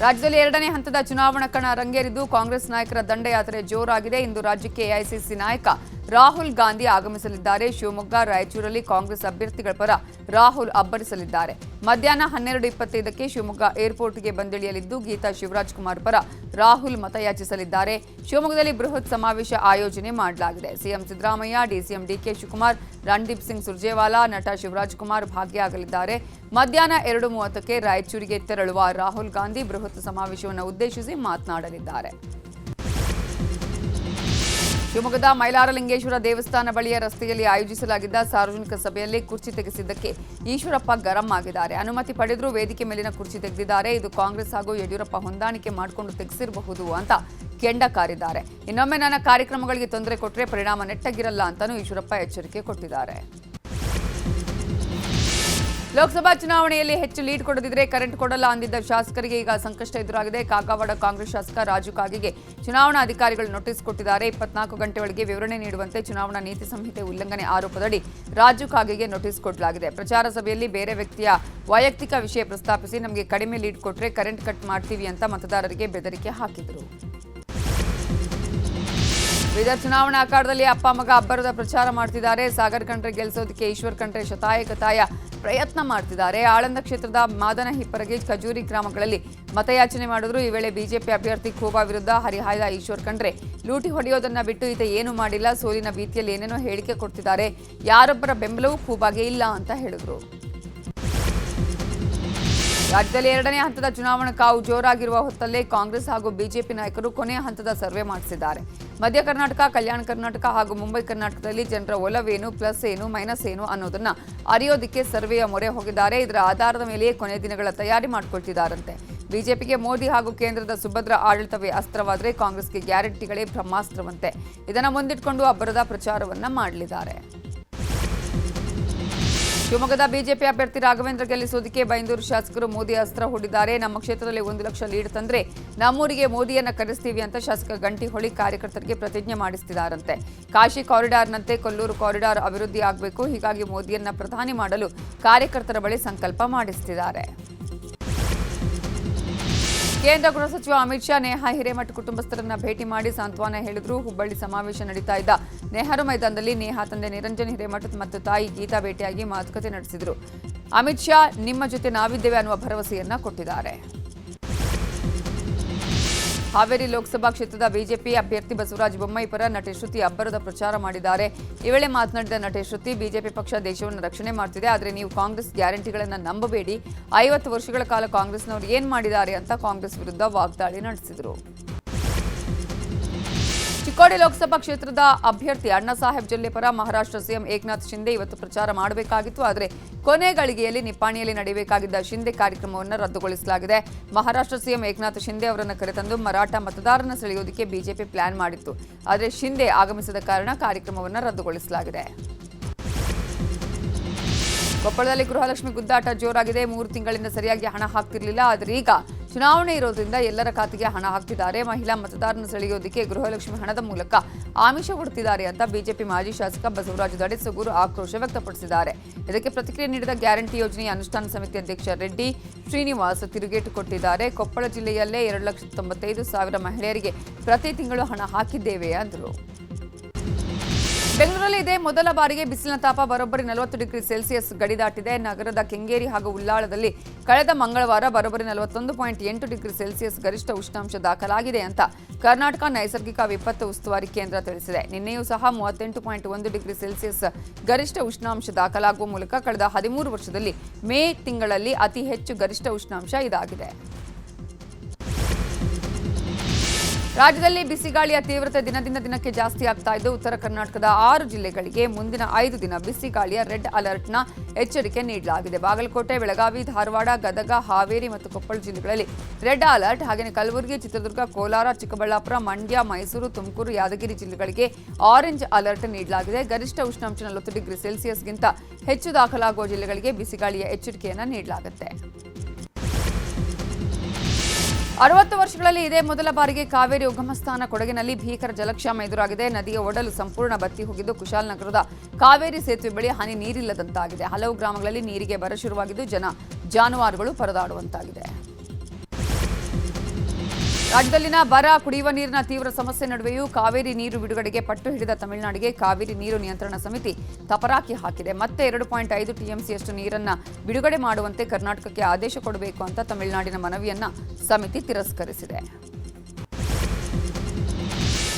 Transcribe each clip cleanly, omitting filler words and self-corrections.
ರಾಜ್ಯದಲ್ಲಿ ಎರಡನೇ ಹಂತದ ಚುನಾವಣಾ ಕಣ ರಂಗೇರಿದ್ದು ಕಾಂಗ್ರೆಸ್ ನಾಯಕರ ದಂಡಯಾತ್ರೆ ಜೋರಾಗಿದೆ. ಇಂದು ರಾಜ್ಯಕ್ಕೆ ಎಐಸಿಸಿ ನಾಯಕ ರಾಹುಲ್ ಗಾಂಧಿ ಆಗಮಿಸಲಿದ್ದಾರೆ. ಶಿವಮೊಗ್ಗ, ರಾಯಚೂರಲ್ಲಿ ಕಾಂಗ್ರೆಸ್ ಅಭ್ಯರ್ಥಿಗಳ ಪರ ರಾಹುಲ್ ಅಬ್ಬರಿಸಲಿದ್ದಾರೆ. ಮಧ್ಯಾಹ್ನ 12:25ಕ್ಕೆ ಶಿವಮೊಗ್ಗ ಏರ್ಪೋರ್ಟ್ಗೆ ಬಂದಿಳಿಯಲಿದ್ದು ಗೀತಾ ಶಿವರಾಜ್ ಕುಮಾರ್ ಪರ ರಾಹುಲ್ ಮತಯಾಚಿಸಲಿದ್ದಾರೆ. ಶಿವಮೊಗ್ಗದಲ್ಲಿ ಬೃಹತ್ ಸಮಾವೇಶ ಆಯೋಜನೆ ಮಾಡಲಾಗಿದೆ. ಸಿಎಂ ಸಿದ್ದರಾಮಯ್ಯ, ಡಿಸಿಎಂ ಡಿಕೆ ಶಿವಕುಮಾರ್, ರಣದೀಪ್ ಸಿಂಗ್ ಸುರ್ಜೇವಾಲಾ, ನಟ ಶಿವರಾಜ್ ಕುಮಾರ್ ಭಾಗಿಯಾಗಲಿದ್ದಾರೆ. ಮಧ್ಯಾಹ್ನ 2:30ಕ್ಕೆ ರಾಯಚೂರಿಗೆ ತೆರಳುವ ರಾಹುಲ್ ಗಾಂಧಿ ಬೃಹತ್ ಸಮಾವೇಶವನ್ನು ಉದ್ದೇಶಿಸಿ ಮಾತನಾಡಲಿದ್ದಾರೆ. ಶಿವಮೊಗ್ಗದ ಮೈಲಾರಲಿಂಗೇಶ್ವರ ದೇವಸ್ಥಾನ ಬಳಿಯ ರಸ್ತೆಯಲ್ಲಿ ಆಯೋಜಿಸಲಾಗಿದ್ದ ಸಾರ್ವಜನಿಕ ಸಭೆಯಲ್ಲಿ ಕುರ್ಚಿ ತೆಗೆಸಿದ್ದಕ್ಕೆ ಈಶ್ವರಪ್ಪ ಗರಂ ಆಗಿದ್ದಾರೆ. ಅನುಮತಿ ಪಡೆದರೂ ವೇದಿಕೆ ಮೇಲಿನ ಕುರ್ಚಿ ತೆಗೆದಿದ್ದಾರೆ. ಇದು ಕಾಂಗ್ರೆಸ್ ಹಾಗೂ ಯಡಿಯೂರಪ್ಪ ಹೊಂದಾಣಿಕೆ ಮಾಡಿಕೊಂಡು ತೆಗೆಸಿರಬಹುದು ಅಂತ ಕೆಂಡ ಕಾರಿದ್ದಾರೆ. ಇನ್ನೊಮ್ಮೆ ನನ್ನ ಕಾರ್ಯಕ್ರಮಗಳಿಗೆ ತೊಂದರೆ ಕೊಟ್ಟರೆ ಪರಿಣಾಮ ನೆಟ್ಟಗಿರಲ್ಲ ಅಂತಾನೂ ಈಶ್ವರಪ್ಪ ಎಚ್ಚರಿಕೆ ಕೊಟ್ಟಿದ್ದಾರೆ. ಲೋಕಸಭಾ ಚುನಾವಣೆಯಲ್ಲಿ ಹೆಚ್ಚು ಲೀಡ್ ಕೊಡದಿದ್ರೆ ಕರೆಂಟ್ ಕೊಡಲ್ಲ ಅಂದಿದ್ದ ಶಾಸಕರಿಗೆ ಈಗ ಸಂಕಷ್ಟ ಎದುರಾಗಿದೆ. ಕಾಗವಾಡ ಕಾಂಗ್ರೆಸ್ ಶಾಸಕ ರಾಜು ಕಾಗೆಗೆ ಚುನಾವಣಾ ಅಧಿಕಾರಿಗಳು ನೋಟಿಸ್ ಕೊಟ್ಟಿದ್ದಾರೆ. 24 ಗಂಟೆ ಒಳಗೆ ವಿವರಣೆ ನೀಡುವಂತೆ ಚುನಾವಣಾ ನೀತಿ ಸಂಹಿತೆ ಉಲ್ಲಂಘನೆ ಆರೋಪದಡಿ ರಾಜು ಕಾಗೆಗೆ ನೋಟಿಸ್ ಕೊಡಲಾಗಿದೆ. ಪ್ರಚಾರ ಸಭೆಯಲ್ಲಿ ಬೇರೆ ವ್ಯಕ್ತಿಯ ವೈಯಕ್ತಿಕ ವಿಷಯ ಪ್ರಸ್ತಾಪಿಸಿ ನಮಗೆ ಕಡಿಮೆ ಲೀಡ್ ಕೊಟ್ಟರೆ ಕರೆಂಟ್ ಕಟ್ ಮಾಡ್ತೀವಿ ಅಂತ ಮತದಾರರಿಗೆ ಬೆದರಿಕೆ ಹಾಕಿದರು. ಬೀದರ್ ಚುನಾವಣಾ ಅಖಾಡದಲ್ಲಿ ಅಪ್ಪ ಮಗ ಅಬ್ಬರದ ಪ್ರಚಾರ ಮಾಡ್ತಿದ್ದಾರೆ. ಸಾಗರ್ ಖಂಡ್ರೆ ಗೆಲ್ಲಿಸೋದಕ್ಕೆ ಈಶ್ವರ್ ಖಂಡ್ರೆ ಶತಾಯಗತಾಯ ಪ್ರಯತ್ನ ಮಾಡ್ತಿದ್ದಾರೆ. ಆಳಂದ ಕ್ಷೇತ್ರದ ಮಾದನ ಹಿಪ್ಪರಗಿ, ಖಜೂರಿ ಗ್ರಾಮಗಳಲ್ಲಿ ಮತಯಾಚನೆ ಮಾಡಿದ್ರು. ಈ ವೇಳೆ ಬಿಜೆಪಿ ಅಭ್ಯರ್ಥಿ ಖೋಬಾ ವಿರುದ್ಧ ಹರಿಹಾಯ್ದ ಈಶ್ವರ್ ಖಂಡ್ರೆ ಲೂಟಿ ಹೊಡೆಯೋದನ್ನ ಬಿಟ್ಟು ಈತ ಏನು ಮಾಡಿಲ್ಲ, ಸೋಲಿನ ಭೀತಿಯಲ್ಲಿ ಏನೇನೋ ಹೇಳಿಕೆ ಕೊಡ್ತಿದ್ದಾರೆ, ಯಾರೊಬ್ಬರ ಬೆಂಬಲವೂ ಖೋಬಾಗೆ ಇಲ್ಲ ಅಂತ ಹೇಳಿದ್ರು. ರಾಜ್ಯದಲ್ಲಿ ಎರಡನೇ ಹಂತದ ಚುನಾವಣಾ ಕಾವು ಜೋರಾಗಿರುವ ಹೊತ್ತಲ್ಲೇ ಕಾಂಗ್ರೆಸ್ ಹಾಗೂ ಬಿಜೆಪಿ ನಾಯಕರು ಕೊನೆಯ ಹಂತದ ಸರ್ವೆ ಮಾಡಿಸಿದ್ದಾರೆ. ಮಧ್ಯ ಕರ್ನಾಟಕ, ಕಲ್ಯಾಣ ಕರ್ನಾಟಕ ಹಾಗೂ ಮುಂಬೈ ಕರ್ನಾಟಕದಲ್ಲಿ ಜನರ ಒಲವೇನು, ಪ್ಲಸ್ ಏನು, ಮೈನಸ್ ಏನು ಅನ್ನೋದನ್ನ ಅರಿಯೋದಕ್ಕೆ ಸರ್ವೆಯ ಮೊರೆ ಹೋಗಿದ್ದಾರೆ. ಇದರ ಆಧಾರದ ಮೇಲೆಯೇ ಕೊನೆ ದಿನಗಳ ತಯಾರಿ ಮಾಡಿಕೊಳ್ತಿದ್ದಾರಂತೆ. ಬಿಜೆಪಿಗೆ ಮೋದಿ ಹಾಗೂ ಕೇಂದ್ರದ ಸುಭದ್ರ ಆಡಳಿತವೇ ಅಸ್ತ್ರವಾದರೆ ಕಾಂಗ್ರೆಸ್ಗೆ ಗ್ಯಾರಂಟಿಗಳೇ ಬ್ರಹ್ಮಾಸ್ತ್ರವಂತೆ. ಇದನ್ನು ಮುಂದಿಟ್ಕೊಂಡು ಅಬ್ಬರದ ಪ್ರಚಾರವನ್ನ ಮಾಡಲಿದ್ದಾರೆ. ಶಿವಮೊಗ್ಗದ ಬಿಜೆಪಿ ಅಭ್ಯರ್ಥಿ ರಾಘವೇಂದ್ರ ಗೆಲ್ಲಿಸೋದಕ್ಕೆ ಬೈಂದೂರು ಶಾಸಕರು ಮೋದಿ ಅಸ್ತ್ರ ಹೂಡಿದ್ದಾರೆ. ನಮ್ಮ ಕ್ಷೇತ್ರದಲ್ಲಿ 1 ಲಕ್ಷ ಲೀಡ್ ತಂದ್ರೆ ನಮ್ಮೂರಿಗೆ ಮೋದಿಯನ್ನ ಕರೆಸ್ತೀವಿ ಅಂತ ಶಾಸಕ ಗಂಟಿಹೊಳಿ ಕಾರ್ಯಕರ್ತರಿಗೆ ಪ್ರತಿಜ್ಞೆ ಮಾಡಿಸ್ತಿದ್ದಾರಂತೆ. ಕಾಶಿ ಕಾರಿಡಾರ್ನಂತೆ ಕೊಲ್ಲೂರು ಕಾರಿಡಾರ್ ಅಭಿವೃದ್ಧಿ ಆಗಬೇಕು, ಹೀಗಾಗಿ ಮೋದಿಯನ್ನ ಪ್ರಧಾನಿ ಮಾಡಲು ಕಾರ್ಯಕರ್ತರ ಬಳಿ ಸಂಕಲ್ಪ ಮಾಡಿಸ್ತಿದ್ದಾರೆ. ಕೇಂದ್ರ ಗೃಹ ಸಚಿವ ಅಮಿತ್ ಶಾ ನೇಹಾ ಹಿರೇಮಠ್ ಕುಟುಂಬಸ್ಥರನ್ನ ಭೇಟಿ ಮಾಡಿ ಸಾಂತ್ವನ ಹೇಳಿದ್ರು. ಹುಬ್ಬಳ್ಳಿ ಸಮಾವೇಶ ನಡೀತಾ ಇದ್ದ ನೆಹರು ಮೈದಾನದಲ್ಲಿ ನೇಹಾ ತಂದೆ ನಿರಂಜನ್ ಹಿರೇಮಠ್ ಮತ್ತು ತಾಯಿ ಗೀತಾ ಭೇಟಿಯಾಗಿ ಮಾತುಕತೆ ನಡೆಸಿದರು. ಅಮಿತ್ ಶಾ ನಿಮ್ಮ ಜೊತೆ ನಾವಿದ್ದೇವೆ ಅನ್ನುವ ಭರವಸೆಯನ್ನ ಕೊಟ್ಟಿದ್ದಾರೆ. ಹಾವೇರಿ ಲೋಕಸಭಾ ಕ್ಷೇತ್ರದ ಬಿಜೆಪಿ ಅಭ್ಯರ್ಥಿ ಬಸವರಾಜ ಬೊಮ್ಮಾಯಿ ಪರ ನಟಿ ಶ್ರುತಿ ಅಬ್ಬರದ ಪ್ರಚಾರ ಮಾಡಿದ್ದಾರೆ. ಈ ವೇಳೆ ಮಾತನಾಡಿದ ನಟಿ ಶ್ರುತಿ, ಬಿಜೆಪಿ ಪಕ್ಷ ದೇಶವನ್ನು ರಕ್ಷಣೆ ಮಾಡ್ತಿದೆ, ಆದರೆ ನೀವು ಕಾಂಗ್ರೆಸ್ ಗ್ಯಾರಂಟಿಗಳನ್ನು ನಂಬಬೇಡಿ. 50 ವರ್ಷಗಳ ಕಾಲ ಕಾಂಗ್ರೆಸ್ನವರು ಏನ್ ಮಾಡಿದ್ದಾರೆ ಅಂತ ಕಾಂಗ್ರೆಸ್ ವಿರುದ್ಧ ವಾಗ್ದಾಳಿ ನಡೆಸಿದರು. ಚಿಕ್ಕೋಡಿ ಲೋಕಸಭಾ ಕ್ಷೇತ್ರದ ಅಭ್ಯರ್ಥಿ ಅಣ್ಣಾಸಾಹೇಬ್ ಜೊಲ್ಲೆ ಪರ ಮಹಾರಾಷ್ಟ್ರ ಸಿಎಂ ಏಕನಾಥ್ ಶಿಂದೆ ಇವತ್ತು ಪ್ರಚಾರ ಮಾಡಬೇಕಾಗಿತ್ತು. ಆದರೆ ಕೊನೆ ಗಳಿಗೆಯಲ್ಲಿ ನಿಪ್ಪಾಣಿಯಲ್ಲಿ ನಡೆಯಬೇಕಾಗಿದ್ದ ಶಿಂದೆ ಕಾರ್ಯಕ್ರಮವನ್ನು ರದ್ದುಗೊಳಿಸಲಾಗಿದೆ. ಮಹಾರಾಷ್ಟ್ರ ಸಿಎಂ ಏಕನಾಥ್ ಶಿಂದೆ ಅವರನ್ನು ಕರೆತಂದು ಮರಾಠ ಮತದಾರರನ್ನು ಸೆಳೆಯೋದಕ್ಕೆ ಬಿಜೆಪಿ ಪ್ಲಾನ್ ಮಾಡಿತ್ತು. ಆದರೆ ಶಿಂದೆ ಆಗಮಿಸದ ಕಾರಣ ಕಾರ್ಯಕ್ರಮವನ್ನು ರದ್ದುಗೊಳಿಸಲಾಗಿದೆ. ಕೊಪ್ಪಳದಲ್ಲಿ ಗೃಹಲಕ್ಷ್ಮಿ ಗುದ್ದಾಟ ಜೋರಾಗಿದೆ. 3 ತಿಂಗಳಿಂದ ಸರಿಯಾಗಿ ಹಣ ಹಾಕ್ತಿರಲಿಲ್ಲ, ಆದರೆ ಈಗ ಚುನಾವಣೆ ಇರೋದ್ರಿಂದ ಎಲ್ಲರ ಖಾತೆಗೆ ಹಣ ಹಾಕ್ತಿದ್ದಾರೆ. ಮಹಿಳಾ ಮತದಾರರನ್ನು ಸೆಳೆಯೋದಕ್ಕೆ ಗೃಹಲಕ್ಷ್ಮಿ ಹಣದ ಮೂಲಕ ಆಮಿಷ ಕೊಡ್ತಿದ್ದಾರೆ ಅಂತ ಬಿಜೆಪಿ ಮಾಜಿ ಶಾಸಕ ಬಸವರಾಜ ದಡಿಸಗೂರು ಆಕ್ರೋಶ ವ್ಯಕ್ತಪಡಿಸಿದ್ದಾರೆ. ಇದಕ್ಕೆ ಪ್ರತಿಕ್ರಿಯೆ ನೀಡಿದ ಗ್ಯಾರಂಟಿ ಯೋಜನೆಯ ಅನುಷ್ಠಾನ ಸಮಿತಿ ಅಧ್ಯಕ್ಷ ರೆಡ್ಡಿ ಶ್ರೀನಿವಾಸ್ ತಿರುಗೇಟು ಕೊಟ್ಟಿದ್ದಾರೆ. ಕೊಪ್ಪಳ ಜಿಲ್ಲೆಯಲ್ಲೇ 2,95,000 ಮಹಿಳೆಯರಿಗೆ ಪ್ರತಿ ತಿಂಗಳು ಹಣ ಹಾಕಿದ್ದೇವೆ ಅಂದರು. ಬೆಂಗಳೂರಲ್ಲಿ ಇದೇ ಮೊದಲ ಬಾರಿಗೆ ಬಿಸಿಲಿನ ತಾಪ ಬರೋಬ್ಬರಿ 40 ಡಿಗ್ರಿ ಸೆಲ್ಸಿಯಸ್ ಗಡಿ ದಾಟಿದೆ. ನಗರದ ಕೆಂಗೇರಿ ಹಾಗೂ ಉಳ್ಳಾಳದಲ್ಲಿ ಕಳೆದ ಮಂಗಳವಾರ ಬರೋಬ್ಬರಿ 41.8 ಡಿಗ್ರಿ ಸೆಲ್ಸಿಯಸ್ ಗರಿಷ್ಠ ಉಷ್ಣಾಂಶ ದಾಖಲಾಗಿದೆ ಅಂತ ಕರ್ನಾಟಕ ನೈಸರ್ಗಿಕ ವಿಪತ್ತು ಉಸ್ತುವಾರಿ ಕೇಂದ್ರ ತಿಳಿಸಿದೆ. ನಿನ್ನೆಯೂ ಸಹ 38.1 ಡಿಗ್ರಿ ಸೆಲ್ಸಿಯಸ್ ಗರಿಷ್ಠ ಉಷ್ಣಾಂಶ ದಾಖಲಾಗುವ ಮೂಲಕ ಕಳೆದ 13 ವರ್ಷದಲ್ಲಿ ಮೇ ತಿಂಗಳಲ್ಲಿ ಅತಿ ಹೆಚ್ಚು ಗರಿಷ್ಠ ಉಷ್ಣಾಂಶ ಇದಾಗಿದೆ. ರಾಜ್ಯದಲ್ಲಿ ಬಿಸಿಗಾಳಿಯ ತೀವ್ರತೆ ದಿನದಿಂದ ದಿನಕ್ಕೆ ಜಾಸ್ತಿ ಆಗ್ತಾ ಇದ್ದು ಉತ್ತರ ಕರ್ನಾಟಕದ 6 ಜಿಲ್ಲೆಗಳಿಗೆ ಮುಂದಿನ 5 ದಿನ ಬಿಸಿಗಾಳಿಯ ರೆಡ್ ಅಲರ್ಟ್ನ ಎಚ್ಚರಿಕೆ ನೀಡಲಾಗಿದೆ. ಬಾಗಲಕೋಟೆ, ಬೆಳಗಾವಿ, ಧಾರವಾಡ, ಗದಗ, ಹಾವೇರಿ ಮತ್ತು ಕೊಪ್ಪಳ ಜಿಲ್ಲೆಗಳಲ್ಲಿ ರೆಡ್ ಅಲರ್ಟ್, ಹಾಗೆಯೇ ಕಲಬುರಗಿ, ಚಿತ್ರದುರ್ಗ, ಕೋಲಾರ, ಚಿಕ್ಕಬಳ್ಳಾಪುರ, ಮಂಡ್ಯ, ಮೈಸೂರು, ತುಮಕೂರು, ಯಾದಗಿರಿ ಜಿಲ್ಲೆಗಳಿಗೆ ಆರೆಂಜ್ ಅಲರ್ಟ್ ನೀಡಲಾಗಿದೆ. ಗರಿಷ್ಠ ಉಷ್ಣಾಂಶ 40 ಡಿಗ್ರಿ ಸೆಲ್ಸಿಯಸ್ಗಿಂತ ಹೆಚ್ಚು ದಾಖಲಾಗುವ ಜಿಲ್ಲೆಗಳಿಗೆ ಬಿಸಿಗಾಳಿಯ ಎಚ್ಚರಿಕೆಯನ್ನು ನೀಡಲಾಗುತ್ತೆ. 60 ವರ್ಷಗಳಲ್ಲಿ ಇದೇ ಮೊದಲ ಬಾರಿಗೆ ಕಾವೇರಿ ಉಗಮಸ್ಥಾನ ಕೊಡಗಿನಲ್ಲಿ ಭೀಕರ ಜಲಕ್ಷಾಮ ಎದುರಾಗಿದೆ. ನದಿಯ ಒಡಲು ಸಂಪೂರ್ಣ ಬತ್ತಿ ಹೋಗಿದ್ದು ಕುಶಾಲನಗರದ ಕಾವೇರಿ ಸೇತುವೆ ಬಳಿ ಹನಿ ನೀರಿಲ್ಲದಂತಾಗಿದೆ. ಹಲವು ಗ್ರಾಮಗಳಲ್ಲಿ ನೀರಿಗೆ ಬರ ಶುರುವಾಗಿದ್ದು ಜಾನುವಾರುಗಳು ಪರದಾಡುವಂತಾಗಿದೆ. ರಾಜ್ಯದಲ್ಲಿನ ಬರ, ಕುಡಿಯುವ ನೀರಿನ ತೀವ್ರ ಸಮಸ್ಯೆ ನಡುವೆಯೂ ಕಾವೇರಿ ನೀರು ಬಿಡುಗಡೆಗೆ ಪಟ್ಟು ಹಿಡಿದ ತಮಿಳುನಾಡಿಗೆ ಕಾವೇರಿ ನೀರು ನಿಯಂತ್ರಣ ಸಮಿತಿ ತಪರಾಕಿ ಹಾಕಿದೆ. ಮತ್ತೆ 2.5 ಟಿಎಂಸಿಯಷ್ಟು ನೀರನ್ನ ಬಿಡುಗಡೆ ಮಾಡುವಂತೆ ಕರ್ನಾಟಕಕ್ಕೆ ಆದೇಶ ಕೊಡಬೇಕು ಅಂತ ತಮಿಳುನಾಡಿನ ಮನವಿಯನ್ನ ಸಮಿತಿ ತಿರಸ್ಕರಿಸಿದೆ.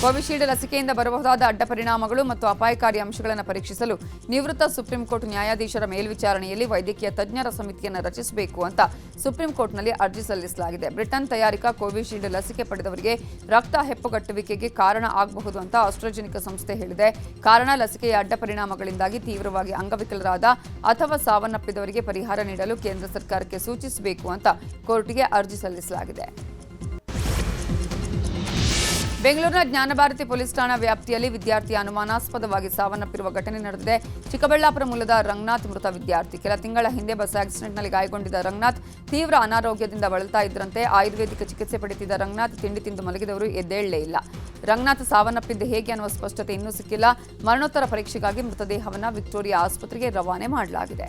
ಕೋವಿಶೀಲ್ಡ್ ಲಸಿಕೆಯಿಂದ ಬರಬಹುದಾದ ಅಡ್ಡ ಪರಿಣಾಮಗಳು ಮತ್ತು ಅಪಾಯಕಾರಿ ಅಂಶಗಳನ್ನು ಪರೀಕ್ಷಿಸಲು ನಿವೃತ್ತ ಸುಪ್ರೀಂ ಕೋರ್ಟ್ ನ್ಯಾಯಾಧೀಶರ ಮೇಲ್ವಿಚಾರಣೆಯಲ್ಲಿ ವೈದ್ಯಕೀಯ ತಜ್ಞರ ಸಮಿತಿಯನ್ನು ರಚಿಸಬೇಕು ಅಂತ ಸುಪ್ರೀಂ ಕೋರ್ಟ್ನಲ್ಲಿ ಅರ್ಜಿ ಸಲ್ಲಿಸಲಾಗಿದೆ. ಬ್ರಿಟನ್ ತಯಾರಿಕಾ ಕೋವಿಶೀಲ್ಡ್ ಲಸಿಕೆ ಪಡೆದವರಿಗೆ ರಕ್ತ ಹೆಪ್ಪುಗಟ್ಟುವಿಕೆಗೆ ಕಾರಣ ಆಗಬಹುದು ಅಂತ ಆಸ್ಟ್ರಾಜೆನಿಕಾ ಸಂಸ್ಥೆ ಹೇಳಿದೆ. ಕಾರಣ ಲಸಿಕೆಯ ಅಡ್ಡ ಪರಿಣಾಮಗಳಿಂದಾಗಿ ತೀವ್ರವಾಗಿ ಅಂಗವಿಕಲರಾದ ಅಥವಾ ಸಾವನ್ನಪ್ಪಿದವರಿಗೆ ಪರಿಹಾರ ನೀಡಲು ಕೇಂದ್ರ ಸರ್ಕಾರಕ್ಕೆ ಸೂಚಿಸಬೇಕು ಅಂತ ಕೋರ್ಟ್ಗೆ ಅರ್ಜಿ ಸಲ್ಲಿಸಲಾಗಿದೆ. ಬೆಂಗಳೂರಿನ ಜ್ಞಾನಭಾರತಿ ಪೊಲೀಸ್ ಠಾಣಾ ವ್ಯಾಪ್ತಿಯಲ್ಲಿ ವಿದ್ಯಾರ್ಥಿ ಅನುಮಾನಾಸ್ಪದವಾಗಿ ಸಾವನ್ನಪ್ಪಿರುವ ಘಟನೆ ನಡೆದಿದೆ. ಚಿಕ್ಕಬಳ್ಳಾಪುರ ಮೂಲದ ರಂಗನಾಥ್ ಮೃತ ವಿದ್ಯಾರ್ಥಿ. ಕೆಲ ತಿಂಗಳ ಹಿಂದೆ ಬಸ್ ಆಕ್ಸಿಡೆಂಟ್ನಲ್ಲಿ ಗಾಯಗೊಂಡಿದ್ದ ರಂಗನಾಥ್ ತೀವ್ರ ಅನಾರೋಗ್ಯದಿಂದ ಬಳಲ್ತಾ ಇದ್ರಂತೆ. ಆಯುರ್ವೇದಿಕ ಚಿಕಿತ್ಸೆ ಪಡೆದಿದ್ದ ರಂಗನಾಥ್ ತಿಂಡಿ ತಿಂದು ಮಲಗಿದವರು ಎದ್ದೇಳಲೇ ಇಲ್ಲ. ರಂಗನಾಥ್ ಸಾವನ್ನಪ್ಪಿದ್ದು ಹೇಗೆ ಅನ್ನುವ ಸ್ಪಷ್ಟತೆ ಇನ್ನೂ ಸಿಕ್ಕಿಲ್ಲ. ಮರಣೋತ್ತರ ಪರೀಕ್ಷೆಗಾಗಿ ಮೃತದೇಹವನ್ನು ವಿಕ್ಟೋರಿಯಾ ಆಸ್ಪತ್ರೆಗೆ ರವಾನೆ ಮಾಡಲಾಗಿದೆ.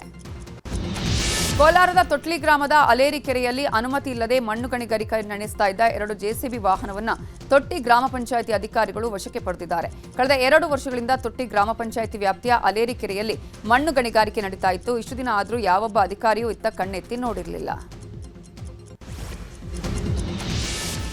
ಕೋಲಾರದ ತೊಟ್ಲಿ ಗ್ರಾಮದ ಅಲೇರಿ ಕೆರೆಯಲ್ಲಿ ಅನುಮತಿ ಇಲ್ಲದೆ ಮಣ್ಣು ಗಣಿಗಾರಿಕೆ ನಡೆಸ್ತಾ ಇದ್ದ 2 ಜೆಸಿಬಿ ವಾಹನವನ್ನು ತೊಟ್ಟಿ ಗ್ರಾಮ ಪಂಚಾಯಿತಿ ಅಧಿಕಾರಿಗಳು ವಶಕ್ಕೆ ಪಡೆದಿದ್ದಾರೆ. ಕಳೆದ 2 ವರ್ಷಗಳಿಂದ ತೊಟ್ಟಿ ಗ್ರಾಮ ಪಂಚಾಯಿತಿ ವ್ಯಾಪ್ತಿಯ ಅಲೇರಿ ಕೆರೆಯಲ್ಲಿ ಮಣ್ಣು ಗಣಿಗಾರಿಕೆ ನಡೀತಾ ಇತ್ತು. ಇಷ್ಟು ದಿನ ಆದರೂ ಯಾವೊಬ್ಬ ಅಧಿಕಾರಿಯೂ ಇತ್ತ ಕಣ್ಣೆತ್ತಿ ನೋಡಿರಲಿಲ್ಲ.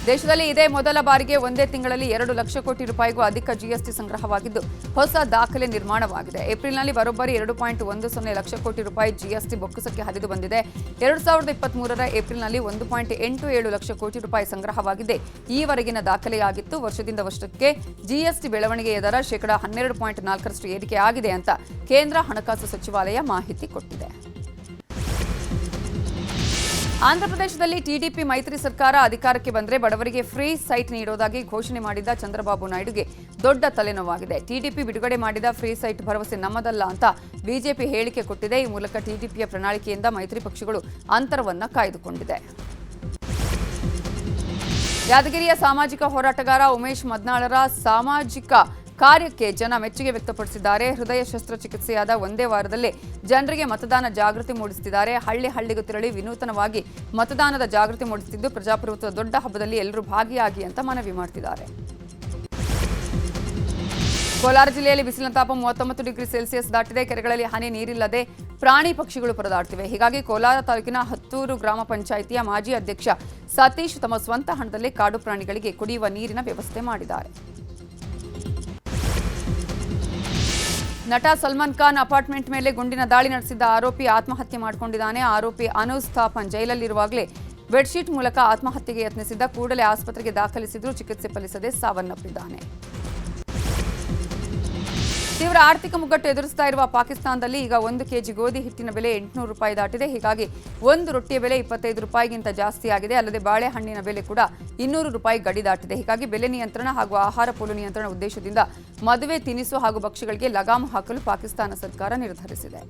ದೇಶದಲ್ಲಿ ಇದೇ ಮೊದಲ ಬಾರಿಗೆ ಒಂದೇ ತಿಂಗಳಲ್ಲಿ 2 ಲಕ್ಷ ಕೋಟಿ ರೂಪಾಯಿಗೂ ಅಧಿಕ ಜಿಎಸ್ಟಿ ಸಂಗ್ರಹವಾಗಿದ್ದು ಹೊಸ ದಾಖಲೆ ನಿರ್ಮಾಣವಾಗಿದೆ. ಏಪ್ರಿಲ್ನಲ್ಲಿ ಬರೋಬ್ಬರಿ 2.10 ಲಕ್ಷ ಕೋಟಿ ರೂಪಾಯಿ ಜಿಎಸ್ಟಿ ಬೊಕ್ಕಸಕ್ಕೆ ಹರಿದು ಬಂದಿದೆ. 2023ರ ಏಪ್ರಿಲ್ನಲ್ಲಿ 1.87 ಲಕ್ಷ ಕೋಟಿ ರೂಪಾಯಿ ಸಂಗ್ರಹವಾಗಿದೆ. ಈವರೆಗಿನ ದಾಖಲೆಯಾಗಿತ್ತು. ವರ್ಷದಿಂದ ವರ್ಷಕ್ಕೆ ಜಿಎಸ್ಟಿ ಬೆಳವಣಿಗೆಯ ದರ ಶೇಕಡಾ 12.4ರಷ್ಟು ಏರಿಕೆ ಆಗಿದೆ ಅಂತ ಕೇಂದ್ರ ಹಣಕಾಸು ಸಚಿವಾಲಯ ಮಾಹಿತಿ ಕೊಟ್ಟಿದೆ. ಆಂಧ್ರಪ್ರದೇಶದಲ್ಲಿ ಟಿಡಿಪಿ ಮೈತ್ರಿ ಸರ್ಕಾರ ಅಧಿಕಾರಕ್ಕೆ ಬಂದರೆ ಬಡವರಿಗೆ ಫ್ರೀ ಸೈಟ್ ನೀಡೋದಾಗಿ ಘೋಷಣೆ ಮಾಡಿದ್ದ ಚಂದ್ರಬಾಬು ನಾಯ್ಡುಗೆ ದೊಡ್ಡ ತಲೆನೋವಾಗಿದೆ. ಟಿಡಿಪಿ ಬಿಡುಗಡೆ ಮಾಡಿದ ಫ್ರೀ ಸೈಟ್ ಭರವಸೆ ನಮ್ಮದಲ್ಲ ಅಂತ ಬಿಜೆಪಿ ಹೇಳಿಕೆ ಕೊಟ್ಟಿದೆ. ಈ ಮೂಲಕ ಟಿಡಿಪಿಯ ಪ್ರಣಾಳಿಕೆಯಿಂದ ಮೈತ್ರಿ ಪಕ್ಷಗಳು ಅಂತರವನ್ನ ಕಾಯ್ದುಕೊಂಡಿದೆ. ಯಾದಗಿರಿಯ ಸಾಮಾಜಿಕ ಹೋರಾಟಗಾರ ಉಮೇಶ್ ಮದ್ನಾಳರ ಸಾಮಾಜಿಕ ಕಾರ್ಯಕ್ಕೆ ಜನ ಮೆಚ್ಚುಗೆ ವ್ಯಕ್ತಪಡಿಸಿದ್ದಾರೆ. ಹೃದಯ ಶಸ್ತ್ರಚಿಕಿತ್ಸೆಯಾದ ಒಂದೇ ವಾರದಲ್ಲೇ ಜನರಿಗೆ ಮತದಾನ ಜಾಗೃತಿ ಮೂಡಿಸುತ್ತಿದ್ದಾರೆ. ಹಳ್ಳಿಗೂ ತೆರಳಿ ವಿನೂತನವಾಗಿ ಮತದಾನದ ಜಾಗೃತಿ ಮೂಡಿಸುತ್ತಿದ್ದು ಪ್ರಜಾಪ್ರಭುತ್ವದ ದೊಡ್ಡ ಹಬ್ಬದಲ್ಲಿ ಎಲ್ಲರೂ ಭಾಗಿಯಾಗಿ ಅಂತ ಮನವಿ ಮಾಡ್ತಿದ್ದಾರೆ. ಕೋಲಾರ ಜಿಲ್ಲೆಯಲ್ಲಿ ಬಿಸಿಲಿನ ತಾಪ 39 ಡಿಗ್ರಿ ಸೆಲ್ಸಿಯಸ್ ದಾಟಿದೆ. ಕೆರೆಗಳಲ್ಲಿ ಹನಿ ನೀರಿಲ್ಲದೆ ಪ್ರಾಣಿ ಪಕ್ಷಿಗಳು ಪರದಾಡ್ತಿವೆ. ಹೀಗಾಗಿ ಕೋಲಾರ ತಾಲೂಕಿನ ಹತ್ತೂರು ಗ್ರಾಮ ಪಂಚಾಯಿತಿಯ ಮಾಜಿ ಅಧ್ಯಕ್ಷ ಸತೀಶ್ ತಮ್ಮ ಸ್ವಂತ ಹಣದಲ್ಲಿ ಕಾಡು ಪ್ರಾಣಿಗಳಿಗೆ ಕುಡಿಯುವ ನೀರಿನ ವ್ಯವಸ್ಥೆ ಮಾಡಿದ್ದಾರೆ. ನಟ ಸಲ್ಮಾನ್ ಖಾನ್ ಅಪಾರ್ಟ್ಮೆಂಟ್ ಮೇಲೆ ಗುಂಡಿನ ದಾಳಿ ನಡೆಸಿದ್ದ ಆರೋಪಿ ಆತ್ಮಹತ್ಯೆ ಮಾಡಿಕೊಂಡಿದ್ದಾನೆ. ಆರೋಪಿ ಅನೂಸ್ ಥಾಪನ್ ಜೈಲಲ್ಲಿರುವಾಗಲೇ ಬೆಡ್ಶೀಟ್ ಮೂಲಕ ಆತ್ಮಹತ್ಯೆಗೆ ಯತ್ನಿಸಿದ್ದ. ಕೂಡಲೇ ಆಸ್ಪತ್ರೆಗೆ ದಾಖಲಿಸಿದ್ರೂ ಚಿಕಿತ್ಸೆ ಫಲಿಸದೆ ಸಾವನ್ನಪ್ಪಿದ್ದಾನೆ. ತೀವ್ರ ಆರ್ಥಿಕ ಮುಗ್ಗಟ್ಟು ಎದುರಿಸ್ತಾ ಇರುವ ಪಾಕಿಸ್ತಾನದಲ್ಲಿ ಈಗ 1 ಕೆಜಿ ಗೋಧಿ ಹಿಟ್ಟಿನ ಬೆಲೆ 800 ರೂಪಾಯಿ ದಾಟಿದೆ. ಹೀಗಾಗಿ ಒಂದು ರೊಟ್ಟಿಯ ಬೆಲೆ 25 ರೂಪಾಯಿಗಿಂತ ಜಾಸ್ತಿ ಆಗಿದೆ. ಅಲ್ಲದೆ ಬಾಳೆಹಣ್ಣಿನ ಬೆಲೆ ಕೂಡ 200 ರೂಪಾಯಿ ಗಡಿ ದಾಟಿದೆ. ಹೀಗಾಗಿ ಬೆಲೆ ನಿಯಂತ್ರಣ ಹಾಗೂ ಆಹಾರ ಪೋಲು ನಿಯಂತ್ರಣ ಉದ್ದೇಶದಿಂದ ಮದುವೆ ತಿನಿಸು ಹಾಗೂ ಭಕ್ಷ್ಯಗಳಿಗೆ ಲಗಾಮು ಹಾಕಲು ಪಾಕಿಸ್ತಾನ ಸರ್ಕಾರ ನಿರ್ಧರಿಸಿದೆ.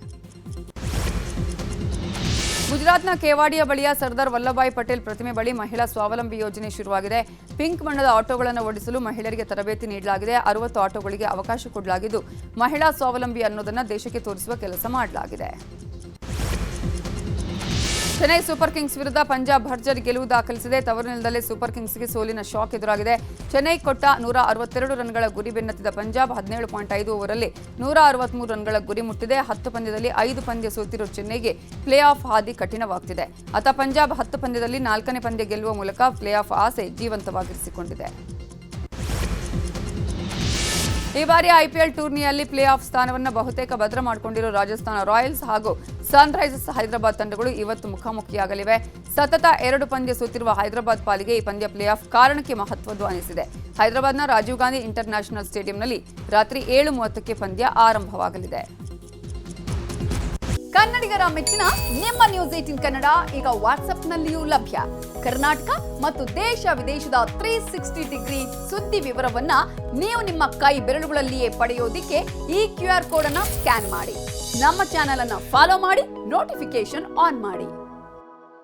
ಗುಜರಾತ್ನ ಕೇವಾಡಿಯ ಬಳಿಯ ಸರ್ದಾರ್ ವಲ್ಲಭಭಾಯ್ ಪಟೇಲ್ ಪ್ರತಿಮೆ ಬಳಿ ಮಹಿಳಾ ಸ್ವಾವಲಂಬಿ ಯೋಜನೆ ಶುರುವಾಗಿದೆ. ಪಿಂಕ್ ಬಣ್ಣದ ಆಟೋಗಳನ್ನು ಓಡಿಸಲು ಮಹಿಳೆಯರಿಗೆ ತರಬೇತಿ ನೀಡಲಾಗಿದೆ. 60 ಆಟೋಗಳಿಗೆ ಅವಕಾಶ ಕೊಡಲಾಗಿದ್ದು ಮಹಿಳಾ ಸ್ವಾವಲಂಬಿ ಅನ್ನೋದನ್ನು ದೇಶಕ್ಕೆ ತೋರಿಸುವ ಕೆಲಸ ಮಾಡಲಾಗಿದೆ. ಚೆನ್ನೈ ಸೂಪರ್ ಕಿಂಗ್ಸ್ ವಿರುದ್ಧ ಪಂಜಾಬ್ ಭರ್ಜರಿ ಗೆಲುವು ದಾಖಲಿಸಿದೆ. ತವರಿನೆಲದಲ್ಲೇ ಸೂಪರ್ ಕಿಂಗ್ಸ್ಗೆ ಸೋಲಿನ ಶಾಕ್ ಎದುರಾಗಿದೆ. ಚೆನ್ನೈ ಕೊಟ್ಟ 162 ರನ್ಗಳ ಗುರಿ ಬೆನ್ನತ್ತಿದ ಪಂಜಾಬ್ 17.5 ಓವರಲ್ಲಿ 163 ರನ್ಗಳ ಗುರಿ ಮುಟ್ಟಿದೆ. 10 ಪಂದ್ಯದಲ್ಲಿ 5 ಪಂದ್ಯ ಸೋತಿರುವ ಚೆನ್ನೈಗೆ ಪ್ಲೇ ಆಫ್ ಹಾದಿ ಕಠಿಣವಾಗ್ತಿದೆ. ಅತ್ತ ಪಂಜಾಬ್ 10 ಪಂದ್ಯದಲ್ಲಿ 4ನೇ ಪಂದ್ಯ ಗೆಲ್ಲುವ ಮೂಲಕ ಪ್ಲೇ ಆಫ್ ಆಸೆ ಜೀವಂತವಾಗಿರಿಸಿಕೊಂಡಿದೆ. ಈ ಬಾರಿ ಐಪಿಎಲ್ ಟೂರ್ನಿಯಲ್ಲಿ ಪ್ಲೇ ಆಫ್ ಸ್ಥಾನವನ್ನು ಬಹುತೇಕ ಭದ್ರ ಮಾಡಿಕೊಂಡಿರೋ ರಾಜಸ್ಥಾನ ರಾಯಲ್ಸ್ ಹಾಗೂ ಸನ್ರೈಸರ್ಸ್ ಹೈದರಾಬಾದ್ ತಂಡಗಳು ಇವತ್ತು ಮುಖಾಮುಖಿಯಾಗಲಿವೆ. ಸತತ 2 ಪಂದ್ಯ ಸೋತಿರುವ ಹೈದರಾಬಾದ್ ಪಾಲಿಗೆ ಈ ಪಂದ್ಯ ಪ್ಲೇ ಆಫ್ ಕಾರಣಕ್ಕೆ ಮಹತ್ವದ್ದು ಅನಿಸಿದೆ. ಹೈದರಾಬಾದ್ನ ರಾಜೀವ್ ಗಾಂಧಿ ಇಂಟರ್ ನ್ಯಾಷನಲ್ ಸ್ಟೇಡಿಯಂನಲ್ಲಿ ರಾತ್ರಿ 7:30ಕ್ಕೆ ಪಂದ್ಯ ಆರಂಭವಾಗಲಿದೆ. ಕನ್ನಡಿಗರ ಮೆಚ್ಚಿನ ನಿಮ್ಮ ನ್ಯೂಸ್ 18 ಕನ್ನಡ ಈಗ ವಾಟ್ಸ್ಆಪ್ನಲ್ಲಿಯೂ ಲಭ್ಯ. ಕರ್ನಾಟಕ ಮತ್ತು ದೇಶ ವಿದೇಶದ 360 ಡಿಗ್ರಿ ಸುದ್ದಿ ವಿವರವನ್ನ ನೀವು ನಿಮ್ಮ ಕೈ ಬೆರಳುಗಳಲ್ಲಿಯೇ ಪಡೆಯೋದಿಕ್ಕೆ ಈ QR ಕೋಡ್ ಅನ್ನ ಸ್ಕ್ಯಾನ್ ಮಾಡಿ. ನಮ್ಮ ಚಾನೆಲ್ ಅನ್ನ ಫಾಲೋ ಮಾಡಿ, ನೋಟಿಫಿಕೇಶನ್ ಆನ್ ಮಾಡಿ.